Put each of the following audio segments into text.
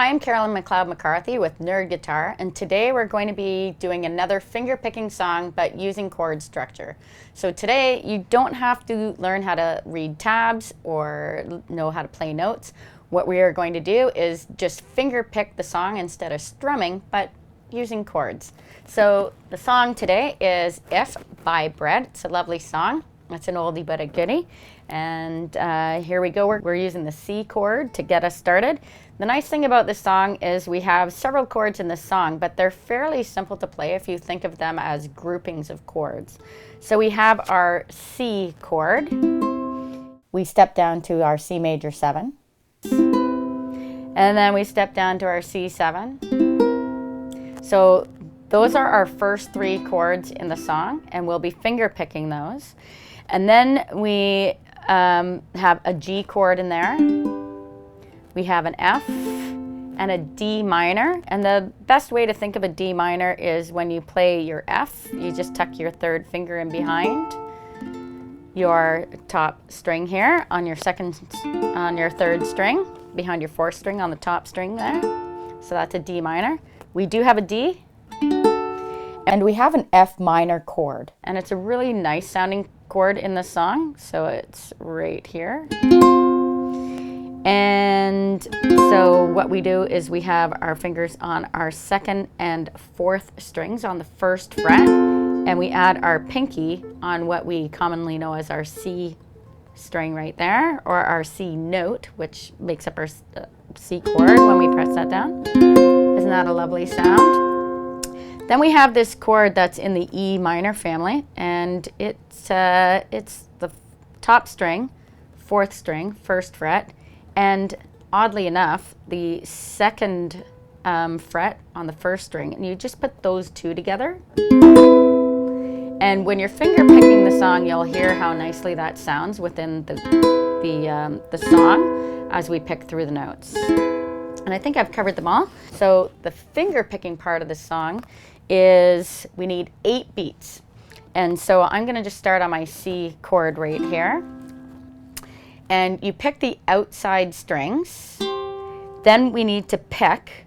Hi, I'm Carolyn McLeod McCarthy with N3RD Guitar, and today we're going to be doing another finger-picking song, but using chord structure. So today, you don't have to learn how to read tabs or know how to play notes. What we are going to do is just finger-pick the song instead of strumming, but using chords. So the song today is If by Bread. It's a lovely song. It's an oldie but a goodie. And here we go. We're using the C chord to get us started. The nice thing about this song is we have several chords in this song, but they're fairly simple to play if you think of them as groupings of chords. So we have our C chord. We step down to our C major 7. And then we step down to our C7. So those are our first 3 chords in the song, and we'll be finger picking those. And then we have a G chord in there. We have an F and a D minor. And the best way to think of a D minor is when you play your F, you just tuck your 3rd finger in behind your top string here on your 3rd string, behind your 4th string on the top string there. So that's a D minor. We do have a D. And we have an F minor chord. And it's a really nice sounding chord in the song. So it's right here. And so what we do is we have our fingers on our 2nd and 4th strings on the 1st fret. And we add our pinky on what we commonly know as our C string right there, or our C note, which makes up our C chord when we press that down. Isn't that a lovely sound? Then we have this chord that's in the E minor family, and it's the top string, 4th string, 1st fret, and oddly enough, the 2nd fret on the 1st string, and you just put those 2 together. And when you're finger picking the song, you'll hear how nicely that sounds within the song as we pick through the notes. And I think I've covered them all. So the finger picking part of the song is we need 8 beats. And so I'm going to just start on my C chord right here. And you pick the outside strings. Then we need to pick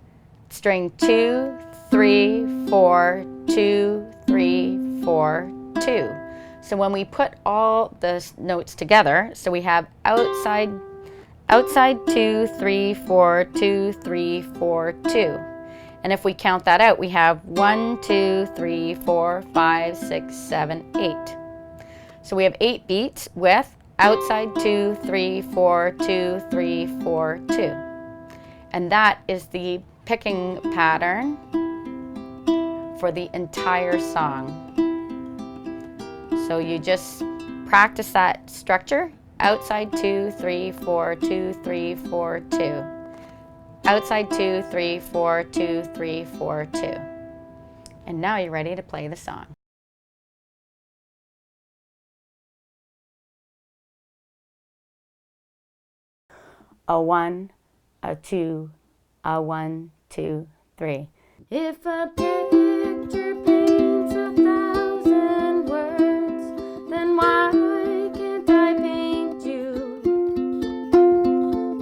string 2, 3, 4, 2, 3, 4, 2. So when we put all the notes together, so we have outside 2, 3, 4, 2, 3, 4, 2. And if we count that out, we have 1, 2, 3, 4, 5, 6, 7, 8. So we have 8 beats with outside 2, 3, 4, 2, 3, 4, 2. And that is the picking pattern for the entire song. So you just practice that structure. Outside 2, 3, 4, 2, 3, 4, 2. Outside 2, 3, 4, 2, 3, 4, 2. And now you're ready to play the song. A 1, a 2, a 1, 2, 3. If a picture paints 1,000 words, then why can't I paint you?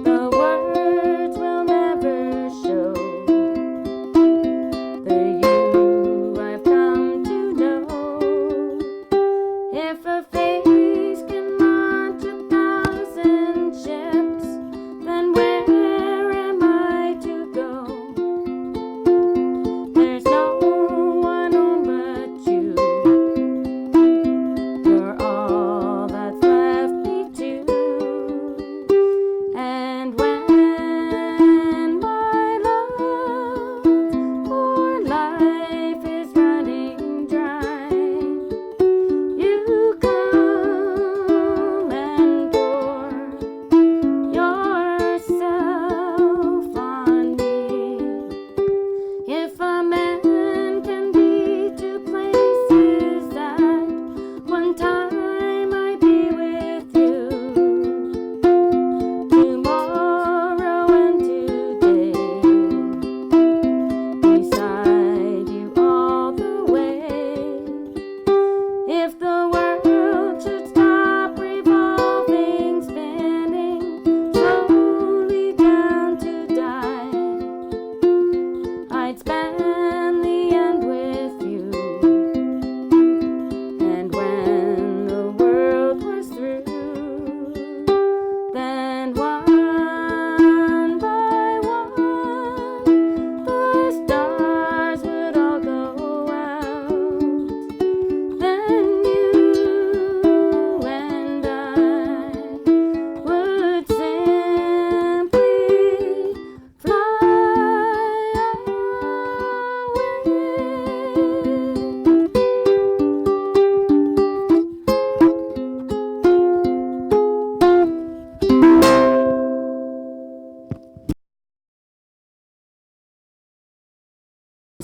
The words will never show the you I've come to know. If a face can launch 1,000 ships, then where am I to go? There's no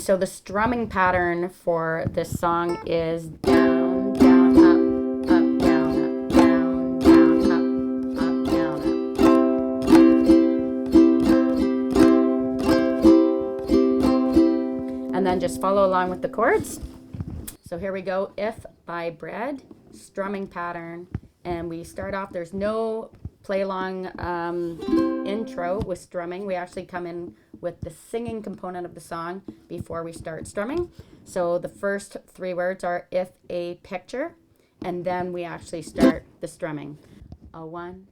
so the strumming pattern for this song is down, down, up, up, down, up, down, down, up, down, up. And then just follow along with the chords. So here we go. If by Bread, strumming pattern. And we start off, there's no play along intro with strumming. We actually come in with the singing component of the song before we start strumming. So the first 3 words are if a picture, and then we actually start the strumming. A 1,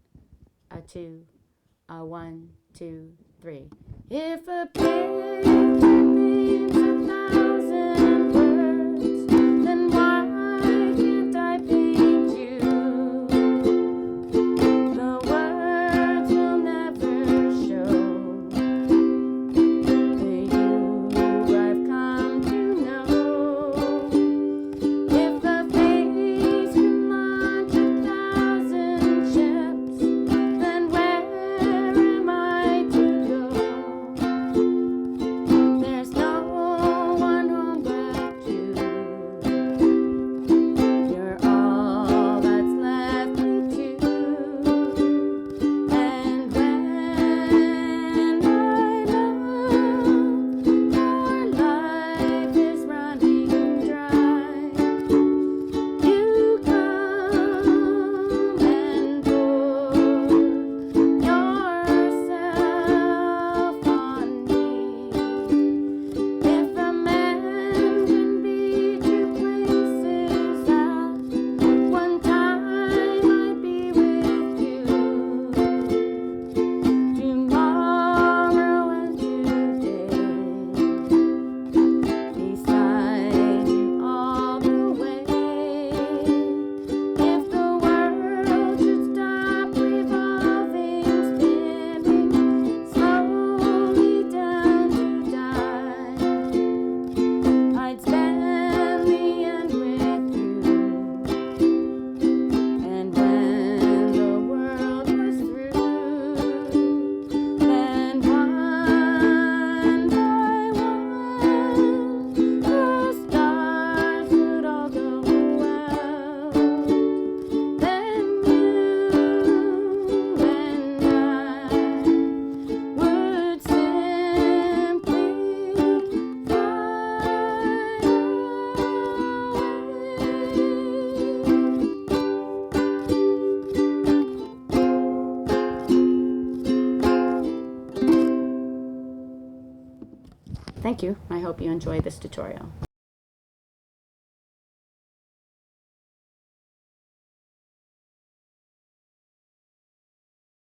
a 2, a 1, 2, 3. If a picture means 1,000 words, then why can't I paint you? The words will never show the you I've come to know. If the face can launch 1,000 ships, then where am I to go? There's no one home but you. You're all that's left me to. And when I love, your life is running dry. You come and pour yourself on me. If a man can be 2 places at one time, I'd be with you tomorrow and today, beside you all the way. If the world should stop revolving, spinning slowly down to die, I'd spend the end with you. And when the world was through, then one by one, the stars would all go out. Then you and I would simply fly away. Thank you. I hope you enjoyed this tutorial.